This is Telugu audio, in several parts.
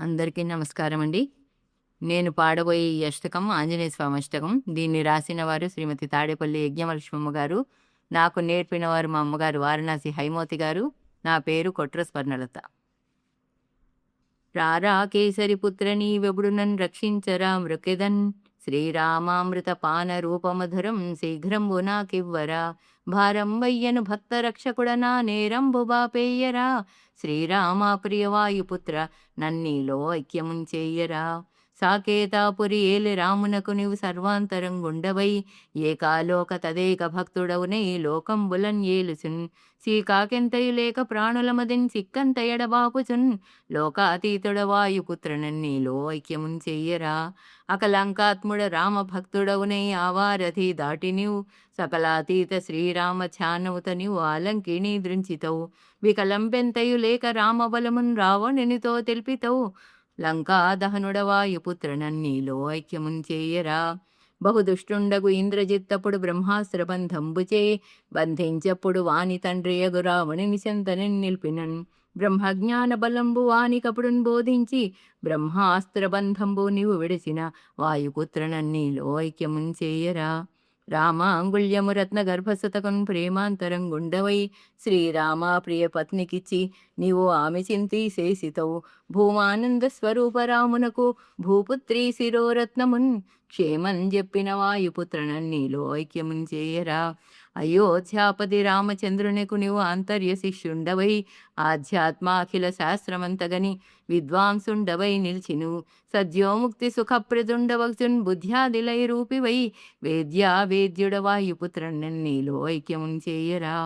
అందరికీ నమస్కారం అండి. నేను పాడబోయే ఈ అష్టకం ఆంజనేయ స్వామి అష్టకం. దీన్ని రాసిన వారు శ్రీమతి తాడేపల్లి యజ్ఞవలక్ష్మమ్మ గారు. నాకు నేర్పిన వారు మా అమ్మగారు వారణాసి హైమవతి గారు. నా పేరు కొట్ర స్వర్ణలత. రారా కేసరి పుత్ర నీవెప్పుడు నన్ను రక్షించరా మృకెదన్ శ్రీరామామృత పాన రూపమధురం శీఘ్రంబు నాకివ్వరా భారం వయ్యను భక్త రక్షకుడనా నేరంబు బాపేయ్యరా శ్రీరామ ప్రియవాయుపుత్ర నన్నీలో ఐక్యముంచేయ్యరా సాకేతాపురి ఏలి రామునకు నీవు సర్వాంతరంగుండవై ఏకాలోక తదేక భక్తుడవునై లోకంబులన్ ఏలుసున్ సీకాకెంతయు లేక ప్రాణులమదిన్ సిక్కంత ఎడబాపుచున్ లోకాతీతుడ వాయుపుత్రనన్నీలో ఐక్యమున్ చెయ్యరా అకలంకాత్ముడ రామభక్తుడవునై ఆవారథి దాటి నీవు సకలాతీత శ్రీరామ ఛానవుత నీవు ఆలంకిణీ దృంచితవు వికలంపెంతయు లేక రామబలమున్ రావణునితో తెలిపితవు లంకాదహనుడ వాయుపుత్రనన్నీలో ఐక్యమున్ చేయరా బహుదుష్టుండగు ఇంద్రజిత్తప్పుడు బ్రహ్మాస్త్రబంధంబుచే బంధించప్పుడు వాని తండ్రియగు రావణుని చెంతనని నిలిపినన్ బ్రహ్మజ్ఞాన బలంబు వానికపుడున్ బోధించి బ్రహ్మాస్త్రబంధంబు నీవు విడిచిన వాయుపుత్రనన్నీలో ఐక్యమున్ చేయరా రామ అంగుళ్యము రత్న గర్భసుతకున్ ప్రేమాంతరంగుండవై శ్రీరామ ప్రియ పత్నికిచ్చి నీవు ఆమె చింతి శేషితవు భూమానంద స్వరూపరామునకు భూపుత్రి శిరోరత్నమున్ క్షేమం చెప్పిన వాయుపుత్రనన్నీలో ఐక్యమున్ చేయరా అయోధ్యాపతి రామచంద్రునికు నీవు ఆంతర్య శిష్యుండవై ఆధ్యాత్మాఖిల శాస్త్రమంతగని విద్వాంసుండవై నిలిచిను సద్యోముక్తి సుఖప్రదుండవక్తున్ బుద్ధ్యాదిలై రూపివై వేద్యుడ వాయుపుత్రనన్నీలో ఐక్యమున్ చేయరా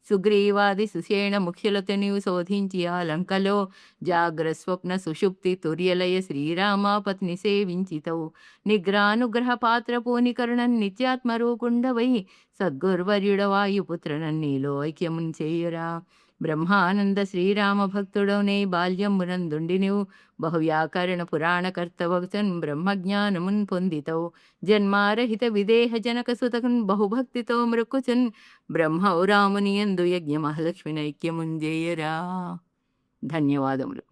సుగ్రీవాది సుషేణ ముఖ్యులతో నీవు శోధించి ఆ లంకలో జాగ్రస్వప్న సుషుప్తి తుర్యలయ శ్రీరామ పత్ని సేవించితవు నిగ్రానుగ్రహ పాత్ర పూనికరుణన్ నిత్యాత్మరూకుండవై సద్గుర్వర్యుడ వాయుపుత్రనన్నీలో ఐక్యమున్ చేయురా బ్రహ్మానంద శ్రీరామ భక్తుడవునే బాల్యమునందుండి నీవు బహువ్యాకరణ పురాణకర్తవచన్ బ్రహ్మజ్ఞానమున్ పొందితవు జన్మారహిత విదేహ జనక సుతకున్ బహుభక్తితో మృక్కుచున్ బ్రహ్మౌరామునియందు యజ్ఞ మహాలక్ష్మి నైక్యముంజేయరా. ధన్యవాదములు.